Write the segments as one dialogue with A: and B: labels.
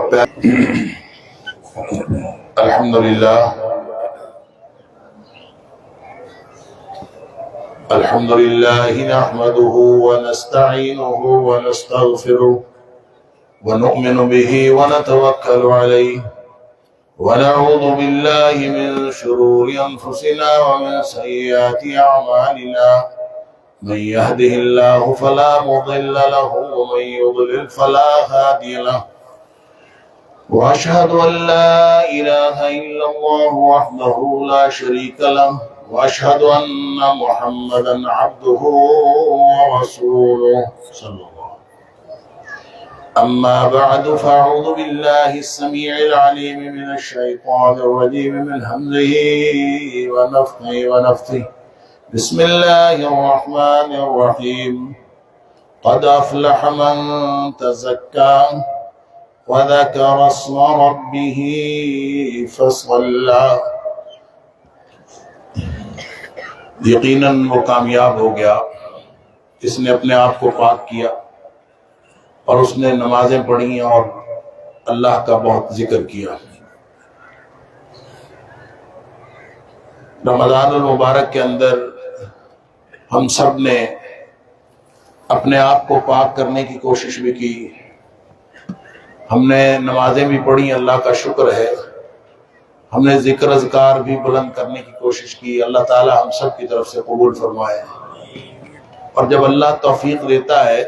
A: الحمد لله نحمده ونستعينه ونستغفره ونؤمن به ونتوكل عليه ونعوذ بالله من شرور أنفسنا ومن سيئات أعمالنا من يهده الله فلا مضل له ومن يضلل فلا هادي له وأشهد أن لا إله إلا الله وحده لا شريك له وأشهد أن محمدا عبده ورسوله صلى الله عليه وسلم. أما بعد فأعوذ بالله السميع العليم من الشيطان الرجيم من همزه ونفخه ونفثه. بسم الله الرحمن الرحيم. قد أفلح من تزكى وذكر اسم ربه فصلى. یقیناً وہ کامیاب ہو گیا جس نے اپنے آپ کو پاک کیا اور اس نے نمازیں پڑھی اور اللہ کا بہت ذکر کیا. رمضان المبارک کے اندر ہم سب نے اپنے آپ کو پاک کرنے کی کوشش بھی کی. ہم نے نمازیں بھی پڑھی، اللہ کا شکر ہے. ہم نے ذکر اذکار بھی بلند کرنے کی کوشش کی. اللہ تعالی ہم سب کی طرف سے قبول فرمائے. اور جب اللہ توفیق دیتا ہے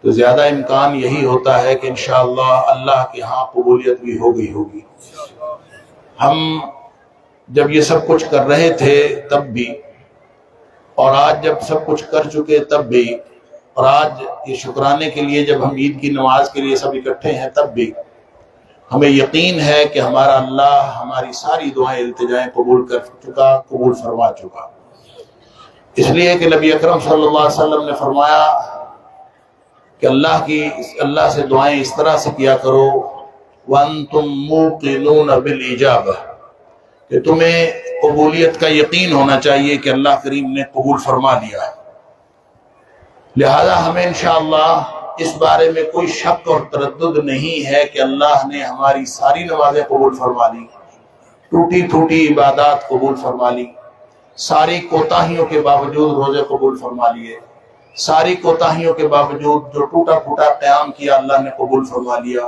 A: تو زیادہ امکان یہی ہوتا ہے کہ انشاءاللہ اللہ کے ہاں قبولیت بھی ہوگی. ہم جب یہ سب کچھ کر رہے تھے تب بھی، اور آج جب سب کچھ کر چکے تب بھی، اور آج یہ شکرانے کے لیے جب ہم عید کی نماز کے لیے سب اکٹھے ہیں تب بھی ہمیں یقین ہے کہ ہمارا اللہ ہماری ساری دعائیں التجائیں قبول کر چکا، قبول فرما چکا. اس لیے کہ نبی اکرم صلی اللہ علیہ وسلم نے فرمایا کہ اللہ سے دعائیں اس طرح سے کیا کرو وَأَنْتُمْ مُوقِنُونَ بِالْإِجَابَةِ، کہ تمہیں قبولیت کا یقین ہونا چاہیے کہ اللہ کریم نے قبول فرما لیا ہے. لہذا ہمیں انشاءاللہ اس بارے میں کوئی شک اور تردد نہیں ہے کہ اللہ نے ہماری ساری نمازیں قبول فرما لی، ٹوٹی پھوٹی عبادات قبول فرما لی، ساری کوتاہیوں کے باوجود روزے قبول فرما لیے، ساری کوتاہیوں کے باوجود جو ٹوٹا پھوٹا قیام کیا اللہ نے قبول فرما لیا.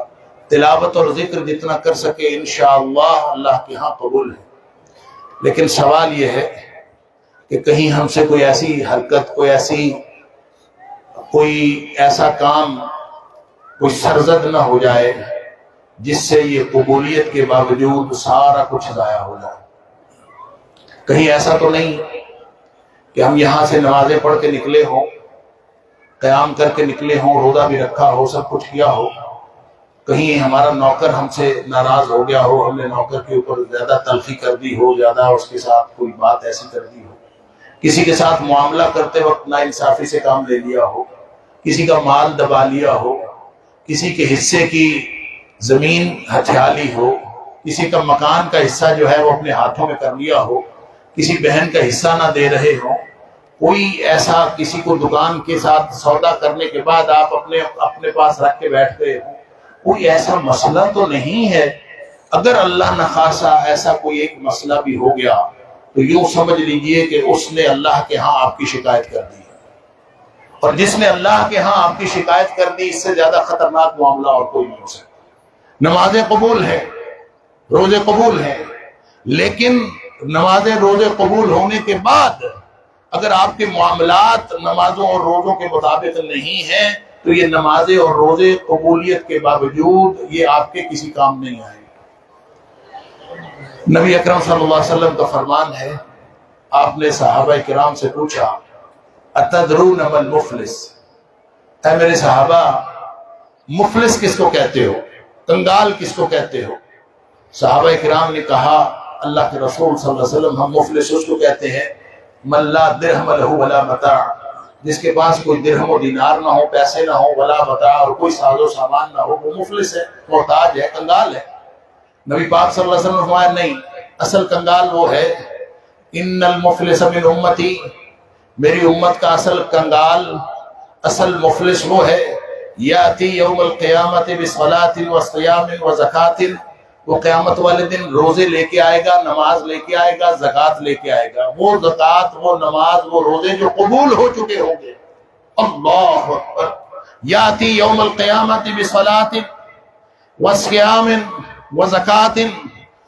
A: تلاوت اور ذکر جتنا کر سکے انشاءاللہ اللہ کے ہاں قبول ہے. لیکن سوال یہ ہے کہ کہیں ہم سے کوئی ایسی حرکت، کوئی ایسا کام، کوئی سرزد نہ ہو جائے جس سے یہ قبولیت کے باوجود سارا کچھ ضائع ہو جائے. کہیں ایسا تو نہیں کہ ہم یہاں سے نمازیں پڑھ کے نکلے ہوں، قیام کر کے نکلے ہوں، روزہ بھی رکھا ہو، سب کچھ کیا ہو، کہیں ہمارا نوکر ہم سے ناراض ہو گیا ہو، ہم نے نوکر کے اوپر زیادہ تلخی کر دی ہو، زیادہ اس کے ساتھ کوئی بات ایسی کر دی ہو، کسی کے ساتھ معاملہ کرتے وقت ناانصافی سے کام لے لیا ہو، کسی کا مال دبا لیا ہو، کسی کے حصے کی زمین ہتھیا لی ہو، کسی کا مکان کا حصہ جو ہے وہ اپنے ہاتھوں میں کر لیا ہو، کسی بہن کا حصہ نہ دے رہے ہو، کوئی ایسا کسی کو دکان کے ساتھ سودا کرنے کے بعد آپ اپنے پاس رکھ کے بیٹھ گئے ہو، کوئی ایسا مسئلہ تو نہیں ہے. اگر اللہ نخواستہ ایسا کوئی ایک مسئلہ بھی ہو گیا تو یوں سمجھ لیجئے کہ اس نے اللہ کے ہاں آپ کی شکایت کر دی. اور جس نے اللہ کے ہاں آپ کی شکایت کر دی اس سے زیادہ خطرناک معاملہ اور کوئی نہیں ہو سکتا. نمازیں قبول ہیں، روزے قبول ہیں، لیکن نمازیں روزے قبول ہونے کے بعد اگر آپ کے معاملات نمازوں اور روزوں کے مطابق نہیں ہیں تو یہ نمازیں اور روزے قبولیت کے باوجود یہ آپ کے کسی کام نہیں آئیں. نبی اکرم صلی اللہ علیہ وسلم کا فرمان ہے، آپ نے صحابہ کرام سے پوچھا اتدرون ما المفلس، اے میرے صحابہ مفلس کس کو کہتے ہو، کنگال کس کو کہتے ہو؟ صحابہ کرام نے کہا اللہ کے رسول صلی اللہ علیہ وسلم ہم مفلس اس کو کہتے ہیں من لا درہم لہ ولا متاع، جس کے پاس کوئی درہم و دینار نہ ہو، پیسے نہ ہو، ولا متاع، اور کوئی ساز و سامان نہ ہو، وہ مفلس ہے، محتاج ہے، کنگال ہے. نبی پاک صلی اللہ علیہ وسلم نے فرمایا نہیں، اصل کنگال وہ ہے ان المفلس من امتی، میری امت کا اصل کنگال، اصل مفلس وہ ہے یاتی یوم القیامت بصلاۃ وصیام وزکات، وہ قیامت والے دن روزے لے کے آئے گا، نماز لے کے آئے گا، زکوٰۃ لے کے آئے گا، وہ زکوٰۃ، وہ نماز، وہ روزے جو قبول ہو چکے ہوں گے۔ اللہ اکبر۔ یاتی یوم القیامت بصلاۃ وصیام وزکات،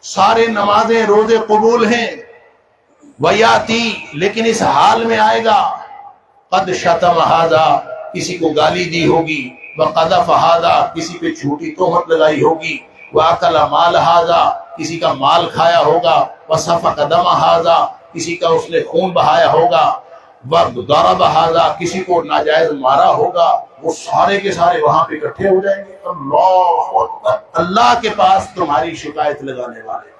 A: سارے نمازیں روزے قبول ہیں۔ ویاتی، لیکن اس حال میں آئے گا، قد شتم ھذا، کسی کو گالی دی ہوگی، وقذف ھذا، کسی پہ جھوٹی تہمت لگائی ہوگی، وَأَكَلَ مَالَ ھذا، کسی کا مال کھایا ہوگا، وَسَفَكَ دَمَ ھذا، کسی کا اس نے خون بہایا ہوگا، وَضَرَبَ ھذا، کسی کو ناجائز مارا ہوگا، وہ سارے کے سارے وہاں پہ اکٹھے ہو جائیں گے۔ اللہ اکبر۔ اللہ کے پاس تمہاری شکایت لگانے والے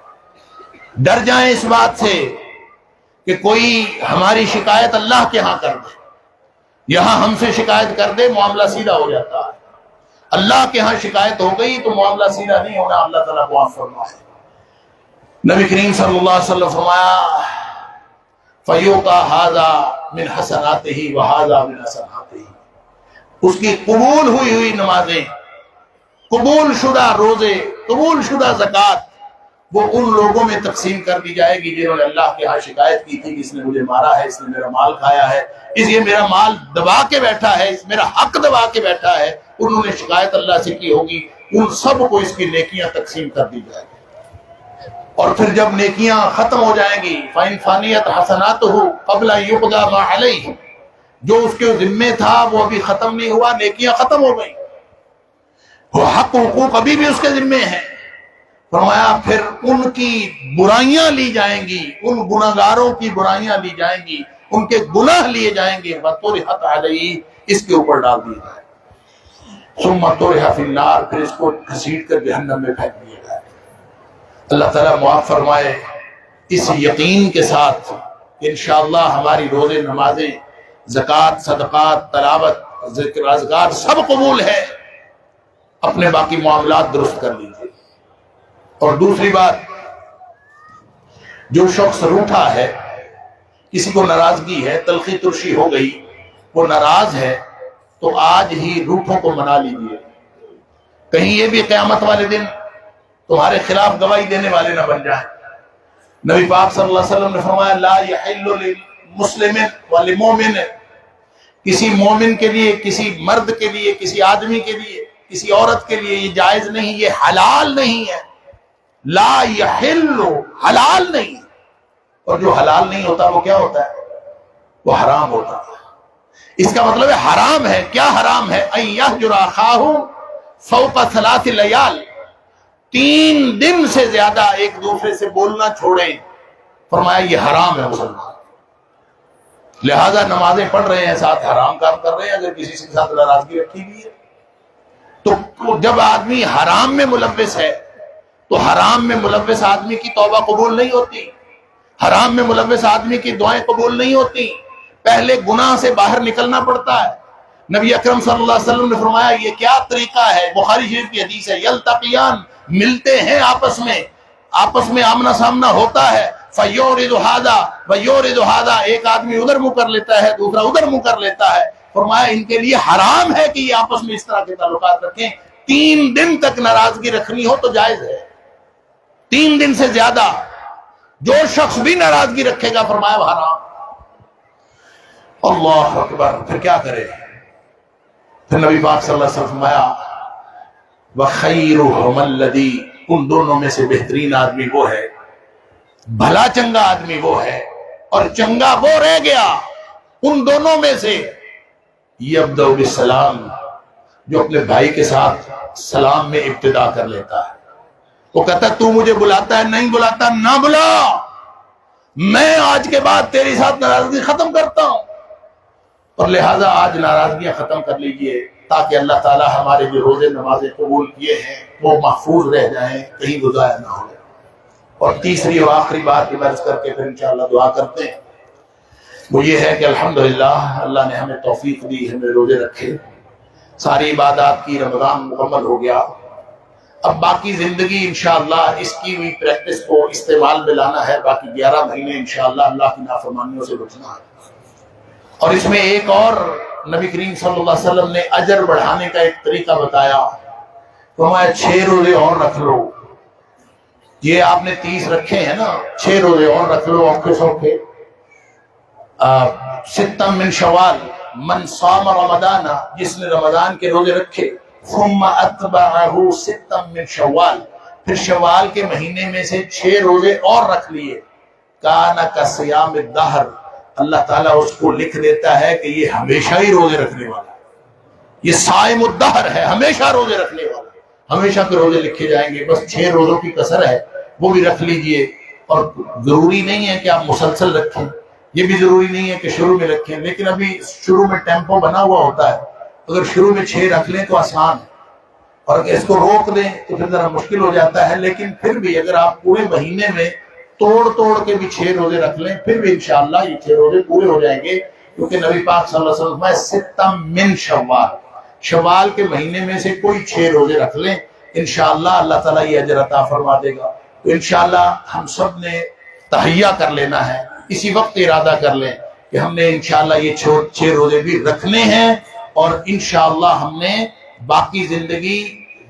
A: ڈر جائیں اس بات سے کہ کوئی ہماری شکایت اللہ کے ہاں کر دے، یہاں ہم سے شکایت کر دے، معاملہ سیدھا ہو جاتا ہے۔ اللہ کے ہاں شکایت ہو گئی تو معاملہ سیدھا نہیں ہونا، اللہ تعالیٰ کو معاف فرمائے۔ نبی کریم صلی اللہ علیہ وسلم فرمایا فَيُعْطَىٰ هَٰذَا مِنْ حَسَنَاتِهِ وَهَٰذَا مِنْ حَسَنَاتِهِ، اس کی قبول ہوئی نمازیں، قبول شدہ روزے، قبول شدہ زکوٰۃ، وہ ان لوگوں میں تقسیم کر دی جائے گی جنہوں نے اللہ کے ہاں شکایت کی تھی کہ اس نے مجھے مارا ہے، اس نے میرا مال کھایا ہے، اس لیے میرا مال دبا کے بیٹھا ہے، اس میرا حق دبا کے بیٹھا ہے، انہوں نے شکایت اللہ سے کی ہوگی، ان سب کو اس کی نیکیاں تقسیم کر دی جائے گی۔ اور پھر جب نیکیاں ختم ہو جائیں گی، فَإِنْ فَانِيَتْ حَسَنَاتُهُ قَبْلَ أَن يُقْضَىٰ مَا عَلَيْهِ، جو اس کے ذمے تھا وہ ابھی ختم نہیں ہوا، نیکیاں ختم ہو گئی، وہ حق حقوق ابھی بھی اس کے ذمے ہیں۔ فرمایا پھر ان کی برائیاں لی جائیں گی، ان گناہگاروں کی برائیاں لی جائیں گی، ان کے گناہ لیے جائیں گے، وَطُرِحَتْ عَلَيْهِ، اس کے اوپر ڈال دیے جائے، ثُمَّ طُرِحَ فِي النَّارِ، پھر اس کو گھسیٹ کر جہنم میں پھینک دیا جائے۔ اللہ تعالیٰ معاف فرمائے۔ اس یقین کے ساتھ انشاءاللہ ہماری روزے، نمازیں، زکوٰۃ، صدقات، تلاوت، ذکر، اذکار سب قبول ہے، اپنے باقی معاملات درست کر لیجیے۔ اور دوسری بات، جو شخص روٹھا ہے، کسی کو ناراضگی ہے، تلخی ترشی ہو گئی، وہ ناراض ہے، تو آج ہی روٹھوں کو منا لیجیے، کہیں یہ بھی قیامت والے دن تمہارے خلاف گواہی دینے والے نہ بن جائیں۔ نبی پاک صلی اللہ علیہ وسلم نے فرمایا لا یحل للمسلم وللمؤمن، کسی مومن کے لیے، کسی مرد کے لیے، کسی آدمی کے لیے، کسی عورت کے لیے یہ جائز نہیں، یہ حلال نہیں ہے۔ لا یحل، حلال نہیں، اور جو حلال نہیں ہوتا وہ کیا ہوتا ہے؟ وہ حرام ہوتا ہے۔ اس کا مطلب ہے حرام ہے۔ کیا حرام ہے؟ ان یہجر اخاہ فوق 3 لیال، 3 دن سے زیادہ ایک دوسرے سے بولنا چھوڑیں، فرمایا یہ حرام ہے مسلمان۔ لہذا نمازیں پڑھ رہے ہیں، ساتھ حرام کام کر رہے ہیں، اگر کسی کے ساتھ ناراضگی رکھی ہوئی ہے تو جب آدمی حرام میں ملوث ہے تو حرام میں ملوث آدمی کی توبہ قبول نہیں ہوتی، حرام میں ملوث آدمی کی دعائیں قبول نہیں ہوتی، پہلے گناہ سے باہر نکلنا پڑتا ہے۔ نبی اکرم صلی اللہ علیہ وسلم نے فرمایا یہ کیا طریقہ ہے؟ بخاری شریف کی حدیث ہے، یلتقیان، ملتے ہیں آپس میں آمنا سامنا ہوتا ہے، فیورد ھذا ویورد ھذا، ایک آدمی ادھر منہ کر لیتا ہے، دوسرا ادھر منہ کر لیتا ہے، فرمایا ان کے لیے حرام ہے کہ یہ آپس میں اس طرح کے تعلقات رکھیں۔ 3 دن تک ناراضگی رکھنی ہو تو جائز ہے، 3 دن سے زیادہ جو شخص بھی ناراضگی رکھے گا فرمایا وہ حرام۔ اللہ اکبر۔ پھر کیا کرے؟ پھر نبی پاک صلی اللہ علیہ وسلم فرمایا وَخَيْرُهُمَ الَّذِي، ان دونوں میں سے بہترین آدمی وہ ہے، بھلا چنگا آدمی وہ ہے، اور چنگا وہ رہ گیا ان دونوں میں سے، یبدأ بالسلام، جو اپنے بھائی کے ساتھ سلام میں ابتدا کر لیتا ہے۔ وہ کہتا ہے تو مجھے بلاتا ہے، نہیں بلاتا نہ بلا، میں آج کے بعد تیری ساتھ ناراضگی ختم کرتا ہوں۔ اور لہٰذا آج ناراضگیاں ختم کر لیجئے تاکہ اللہ تعالیٰ ہمارے جو روزے نمازیں قبول کیے ہیں وہ محفوظ رہ جائیں، کہیں گزایا نہ ہو۔ اور تیسری اور آخری بات کی عرض کر کے پھر انشاءاللہ دعا کرتے ہیں، وہ یہ ہے کہ الحمدللہ اللہ نے ہمیں توفیق دی، ہمیں روزے رکھے، ساری عبادات کی، رمضان مکمل ہو گیا۔ اب باقی زندگی انشاءاللہ اس کی ہوئی پریکٹس کو استعمال میں لانا ہے، باقی 11 مہینے انشاءاللہ اللہ کی نافرمانیوں سے بچنا ہے۔ اور اس میں ایک اور نبی کریم صلی اللہ علیہ وسلم نے اجر بڑھانے کا ایک طریقہ بتایا، فرمایا 6 روزے اور رکھ لو۔ یہ آپ نے 30 رکھے ہیں نا، 6 روزے اور رکھ لو اوکھے سوکھے۔ ستم من شوال من صام رمضان، جس نے رمضان کے روزے رکھے، ثم اتبعہ ستم من شوال، پھر شوال کے مہینے میں سے 6 روزے اور رکھ لیے، کانا کصیام الدہر، اللہ تعالیٰ اس کو لکھ دیتا ہے کہ یہ ہمیشہ ہی روزے رکھنے والا ہے، یہ صائم الدہر ہے، ہمیشہ روزے رکھنے والا، ہمیشہ کے روزے لکھے جائیں گے۔ بس 6 روزوں کی کسر ہے، وہ بھی رکھ لیجئے۔ اور ضروری نہیں ہے کہ آپ مسلسل رکھیں، یہ بھی ضروری نہیں ہے کہ شروع میں رکھیں، لیکن ابھی شروع میں ٹیمپو بنا ہوا ہوتا ہے، اگر شروع میں 6 رکھ لیں تو آسان ہے، اور اگر اس کو روک دیں تو پھر ذرا مشکل ہو جاتا ہے۔ لیکن پھر بھی اگر آپ پورے مہینے میں توڑ کے بھی 6 روزے رکھ لیں، پھر بھی انشاءاللہ یہ 6 روزے پورے ہو جائیں گے، کیونکہ نبی پاک صلی اللہ علیہ وسلم ستم من شوال، شوال کے مہینے میں سے کوئی 6 روزے رکھ لیں، انشاءاللہ اللہ تعالیٰ یہ اجر عطا فرما دے گا۔ تو انشاءاللہ ہم سب نے تہیہ کر لینا ہے، اسی وقت ارادہ کر لیں کہ ہم نے انشاءاللہ یہ 6 روزے بھی رکھنے ہیں، اور انشاءاللہ ہم نے باقی زندگی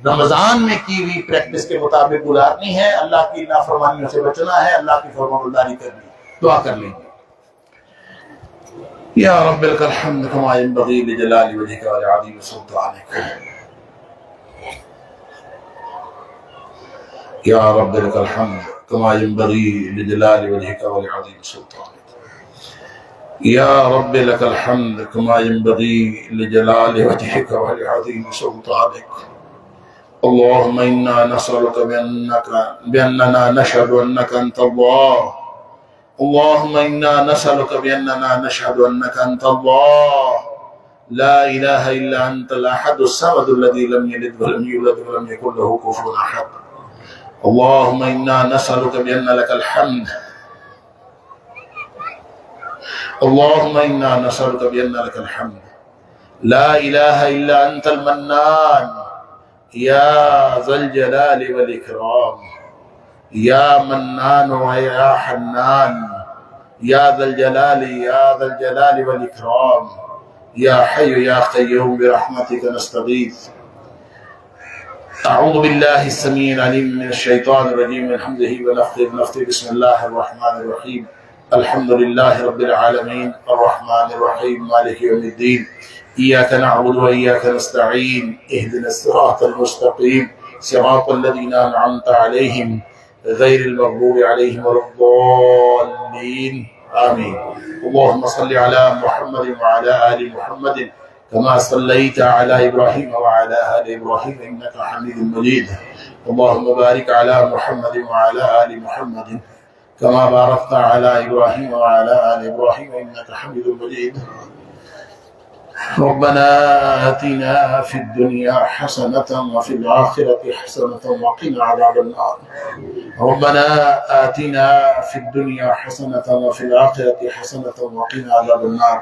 A: رمضان میں کی ہوئی پریکٹس کے مطابق گزارنی ہے، اللہ کی نافرمانیوں سے بچنا ہے، اللہ کی فرمانبرداری کرنی ہے۔ دعا کر لیں گے۔ یا رب لک الحمد کما ینبغی لجلال وجہک ولعظیم سلطانک، یا رب لک الحمد کما ینبغی لجلال وجہک ولعظیم سلطانک، یا رب لک الحمد کما ینبغی لجلال وجہک ولعظیم سلطانک۔ اللهم إنا نسألك بأننا نشهد أنك أنت الله، اللهم إنا نسألك بأننا نشهد أنك أنت الله، لا إله إلا أنت الأحد الصمد الذي لم يلد ولم يولد ولم يكن له كفوا أحد، اللهم إنا نسألك بأن لك الحمد، اللهم إنا نسألك بأن لك الحمد، لا إله إلا أنت المنان، یا ذا الجلال والإکرام، یا منان و یا حنان، یا ذا الجلال والإکرام، یا حی یا قیوم برحمتک نستغیث۔ اعوذ باللہ السمیع العلیم من الشیطان الرجیم من حمزہ ونفخہ ونفثہ، بسم اللہ الرحمن الرحیم، الحمد للہ رب العالمین الرحمن الرحیم مالک یوم الدین، إياك نعبد وإياك نستعين، اهدنا الصراط المستقيم، صراط الذين أنعمت عليهم غير المغضوب عليهم ولا الضالين، آمين۔ اللهم صل على محمد وعلى آل محمد كما صليت على إبراهيم وعلى آل إبراهيم إنك حميد مجيد، اللهم بارك على محمد وعلى آل محمد كما باركت على إبراهيم وعلى آل إبراهيم إنك حميد مجيد۔ ربنا آتنا في الدنيا حسنة وفي الآخرة حسنة وقنا عذاب النار، ربنا آتنا في الدنيا حسنة وفي الآخرة حسنة وقنا عذاب النار،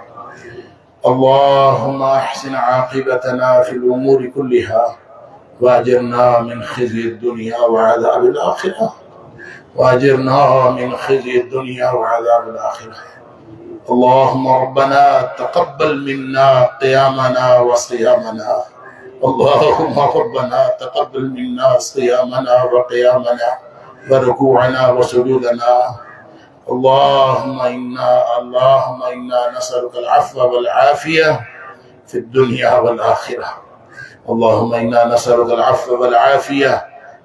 A: اللهم أحسن عاقبتنا في الأمور كلها وأجرنا من خزي الدنيا وعذاب الآخرة، وأجرنا من خزي الدنيا وعذاب الآخرة، اللهم ربنا تقبل منا قيامنا وصيامنا، اللهم ربنا تقبل منا صيامنا وقيامنا وركوعنا وسجودنا، اللهم إنا نسألك العفو والعافية في الدنيا والآخرة، اللهم إنا نسألك العفو والعافية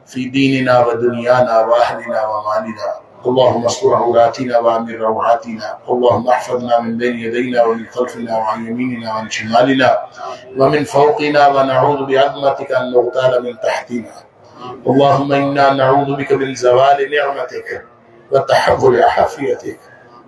A: في ديننا ودنيانا وأهلنا ومالنا، اللهم استر عوراتنا وامن روعاتنا، اللهم احفظنا من بين يدينا ومن خلفنا وعن يميننا وعن شمالنا ومن فوقنا، ونعوذ بعظمتك ان نغتال من تحتنا، اللهم انا نعوذ بك من زوال نعمتك وتحول عافيتك،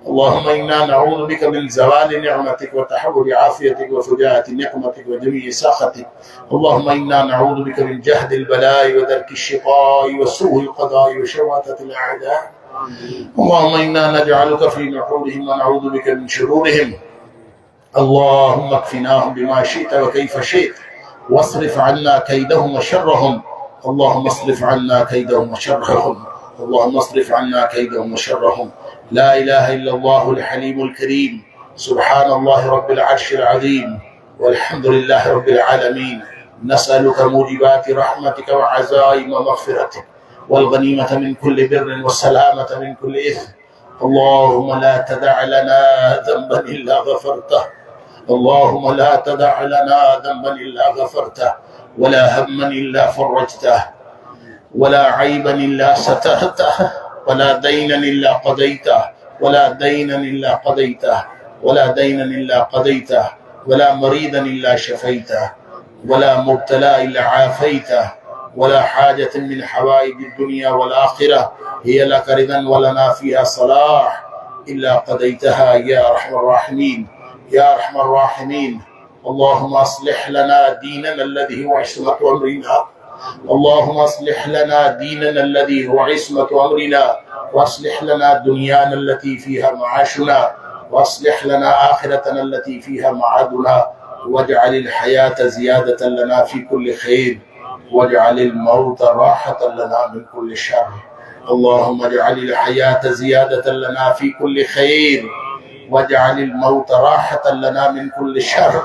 A: اللهم انا نعوذ بك من زوال نعمتك وتحول عافيتك وفجاءة نقمتك وجميع سخطك، اللهم انا نعوذ بك من جهد البلاء ودرك الشقاء وسوء القضاء وشماتة الاعداء، اللهم إنا نجعلك في نحورهم ونعوذ بك من شرورهم، اللهم اكفناهم بما شئت وكيف شئت واصرف عنا كيدهم وشرهم، اللهم اصرف عنا كيدهم وشرهم، اللهم اصرف عنا كيدهم وشرهم، لا إله إلا الله الحليم الكريم، سبحان الله رب العرش العظيم والحمد لله رب العالمين. نسألك موجبات رحمتك وعزائم مغفرتك والغنيمة من كل بر والسلامة من كل إثم. اللهم لا تدع لنا ذنبا إلا غفرته، اللهم لا تدع لنا ذنبا إلا غفرته، ولا هما إلا فرجته، ولا عيبا إلا سترته، ولا دينا إلا قضيته، ولا دينا إلا قضيته، ولا دينا إلا قضيته، ولا مريضا إلا شفيته، ولا مبتلى إلا عافيته، ولا حاجة من حوائج الدنيا والآخرة هي لك رضا ولنا فيها صلاح إلا قضيتها يا أرحم الراحمين يا أرحم الراحمين. اللهم أصلح لنا ديننا الذي هو عصمة أمرنا، اللهم اصلح لنا ديننا الذي هو عصمة أمرنا، واصلح لنا دنيانا التي فيها معاشنا، واصلح لنا آخرتنا التي فيها معادنا، واجعل الحياة زيادة لنا في كل خير، واجعل الموت راحة لنا من كل شر. اللهم اجعل الحياة زيادة لنا في كل خير، واجعل الموت راحة لنا من كل شر.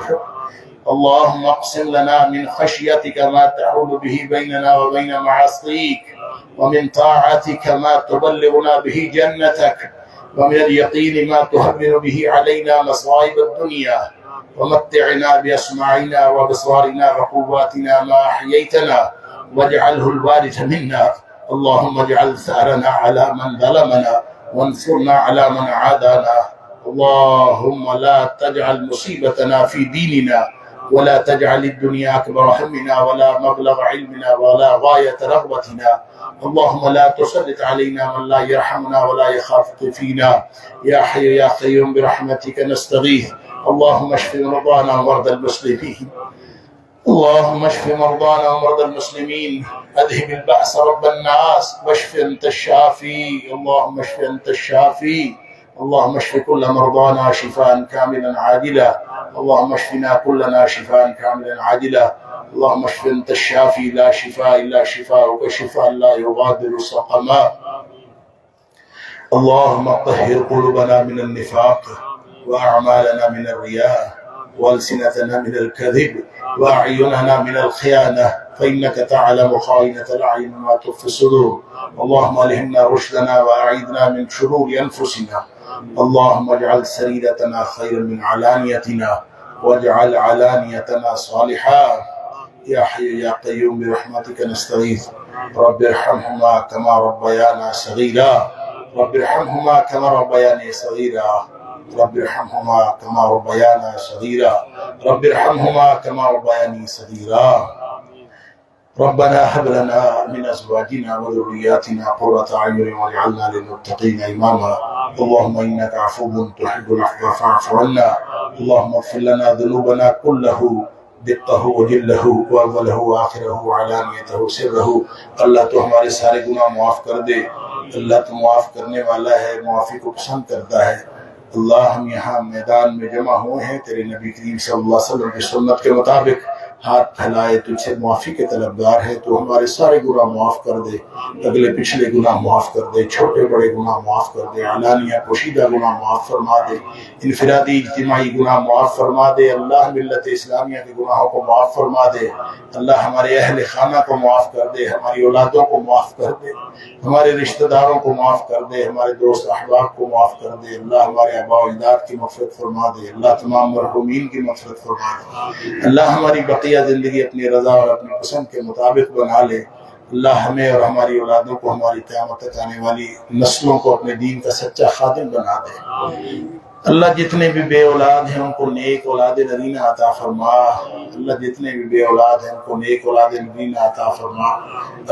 A: اللهم اقسم لنا من خشيتك ما تحول به بيننا وبين معاصيك، ومن طاعتك ما تبلغنا به جنتك، ومن اليقين ما تهون به علينا مصائب الدنيا، ومتعنا بأسماعنا وبصارنا وقواتنا ما أحييتنا، واجعله الوارث منا. اللهم اجعل ثأرنا على من ظلمنا، وانصرنا على من عادانا. اللهم لا تجعل مصيبتنا في ديننا، ولا تجعل الدنيا أكبر همنا، ولا مبلغ علمنا، ولا غاية رغبتنا. اللهم لا تسلط علينا من لا يرحمنا ولا يخاف فينا. يا حي يا قيوم برحمتك نستغيث. اللهم اشف مرضانا ومرضى المسلمين، اللهم اشف مرضانا ومرضى المسلمين. اذهب البأس رب الناس، واشف انت الشافي. اللهم اشف انت الشافي. اللهم اشف كل مرضانا شفاء كاملا عاجلا. اللهم اشفنا كلنا شفاء كاملا عاجلا. اللهم اشف انت الشافي، لا شفاء الا شفاءك، شفاء لا يغادر سقما. اللهم طهر قلوبنا من النفاق، واعمالنا من الرياء، والسنتنا من الكذب، واعيننا من الخيانه، فانك تعلم خائنة الاعين وما تخفي الصدور. اللهم الهمنا رشدنا واعيذنا من شرور انفسنا. اللهم اجعل سريرتنا خيرا من علانيتنا، واجعل علانيتنا صالحا. يا حي يا قيوم برحمتك نستغيث. رب ارحمهما كما ربيانا صغيرا، رب ارحمهما كما ربياني صغيرا، رب ارحمهما كما ربيانا صغيرا، رب ارحمهما كما ربياني صغيرا. ربنا هب لنا من ازواجنا وذرياتنا قرة اعين واجعلنا للمتقين اماما. اللهم انك عفو تحب العفو فاعف عنا. اللهم اغفر لنا ذنوبنا كله، دقه وجله واوله واخره وعلانیته سره. اللہ تو ہمارے سارے گناہ معاف کر دے. اللہ تو معاف کرنے والا ہے، معافی کو پسند کرتا ہے. اللہ ہم یہاں میدان میں جمع ہوئے ہیں تیرے نبی کریم صلی اللہ علیہ وسلم کی سنت کے مطابق ہاتھ پھیلائے تجھ سے معافی کے طلبگار ہے. تو ہمارے سارے گناہ معاف کر دے، اگلے پچھلے گناہ معاف کر دے، چھوٹے بڑے گناہ معاف کر دے، علانیہ پوشیدہ گناہ معاف فرما دے، انفرادی اجتماعی گناہ معاف فرما دے. اللہ ملت اسلامیہ کے گناہوں کو معاف فرما دے. اللہ ہمارے اہل خانہ کو معاف کر دے، ہماری اولادوں کو معاف کر دے، ہمارے رشتہ داروں کو معاف کر دے، ہمارے دوست احباب کو معاف کر دے. اللہ ہمارے آباء و اجداد کی مغفرت فرما دے. اللہ تمام مرحومین کی مغفرت فرما دے. اللہ ہماری بقیہ زندگی اپنی رضا اور اپنی پسند کے مطابق بنا لے. اللہ ہمیں اور ہماری اولادوں کو، ہماری قیامت تک آنے والی نسلوں کو اپنے دین کا سچا خادم بنا دے. اللہ جتنے بھی بے اولاد ہیں ان کو نیک اولاد نرینہ عطا فرما. اللہ جتنے بھی بے اولاد ہیں ان کو نیک اولاد نرینہ عطا فرما.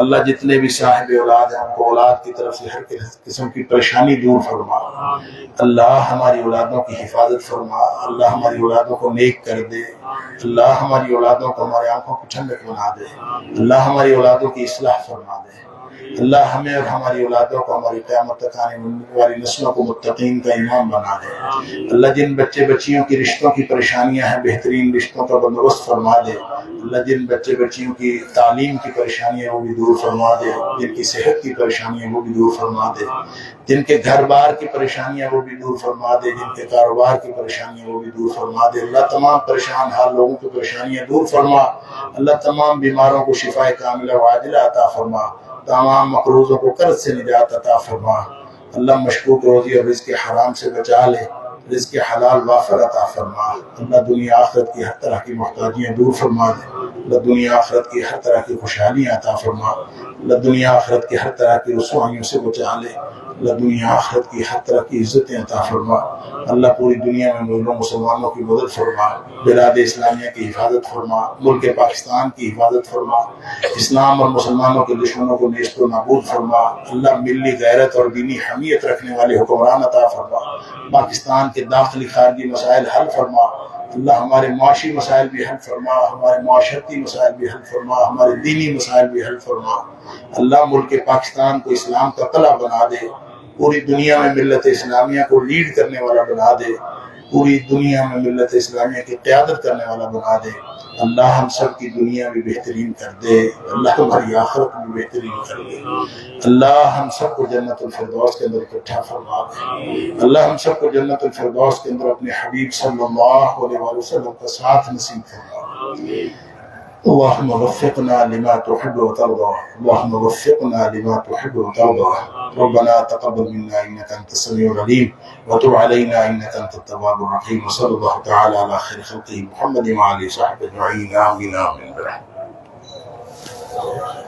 A: اللہ جتنے بھی صاحب اولاد ہیں ان کو اولاد کی طرف سے ہر قسم کی پریشانی دور فرما. اللہ ہماری اولادوں کی حفاظت فرما. اللہ ہماری اولادوں کو نیک کر دے. اللہ ہماری اولادوں کو ہمارے آنکھوں کی ٹھنڈک بنا دے. اللہ ہماری اولادوں کی اصلاح فرما دے. اللہ ہمیں اور ہماری اولادوں کو ہماری قیامت تک آنے والی نسلوں کو متقین کا امام بنا دے۔ اللہ جن بچے بچیوں کی رشتوں کی پریشانیاں ہیں بہترین رشتوں کا بندوبست فرما دے۔ اللہ جن بچے بچیوں کی تعلیم کی پریشانیاں وہ بھی دور فرما دے، جن کی صحت کی پریشانیاں وہ بھی دور فرما دے، جن کے گھر بار کی پریشانیاں وہ بھی دور فرما دے، جن کے کاروبار کی پریشانیاں وہ بھی دور فرما دے۔ اللہ تمام پریشان حال لوگوں کی پریشانیاں دور فرما۔ اللہ تمام بیماروں کو شفا کاملہ و عاجلہ عطا فرما، تمام مقروضوں کو قرض سے نجات عطا فرما۔ اللہ مشکوک روزی اور رزق حرام سے بچا لے، رزق حلال وافر عطا فرما۔ اللہ دنیا آخرت کی ہر طرح کی محتاجیاں دور فرما دے۔ اللہ دنیا آخرت کی ہر طرح کی خوشحالیاں عطا فرما۔ اللہ دنیا آخرت کی ہر طرح کی رسوائیوں سے بچا لے۔ اللہ دنیا آخرت کی ہر طرح کی عزتیں عطا فرما۔ اللہ پوری دنیا میں مظلوم مسلمانوں کی مدد فرما، بلاد اسلامیہ کی حفاظت فرما، ملک پاکستان کی حفاظت فرما، اسلام اور مسلمانوں کے دشمنوں کو نیست و نابود فرما۔ اللہ ملی غیرت اور دینی حمیت رکھنے والے حکمران عطا فرما۔ پاکستان کے داخلی خارجی مسائل حل فرما۔ اللہ ہمارے معاشی مسائل بھی حل فرما، ہمارے معاشرتی مسائل بھی حل فرما، ہمارے دینی مسائل بھی حل فرما۔ اللہ ملک پاکستان کو اسلام کا قلعہ بنا دے، پوری دنیا میں ملت اسلامیہ کو لیڈ کرنے والا بنا دے، پوری دنیا میں ملت اسلامیہ کی قیادت کرنے والا بنا دے۔ اللہ ہم سب کی دنیا بھی بہترین کر دے، اللہ ہماری آخرت بھی بہترین کر دے۔ اللہ ہم سب کو جنت الفردوس کے اندر اکٹھا فرما دے۔ اللہ ہم سب کو جنت الفردوس کے اندر اپنے حبیب صلی اللہ علیہ وآلہ وسلم کا ساتھ نصیب فرما۔ اللهم وفقنا لما تحب وترضى، اللهم وفقنا لما تحب وترضى، ربنا تقبل منا انك انت السميع العليم وتب علينا انك انت التواب الرحيم، وصلى الله تعالى على خير خلقه محمد وعلى اله وصحبه اجمعين، آمين آمين برحمتك۔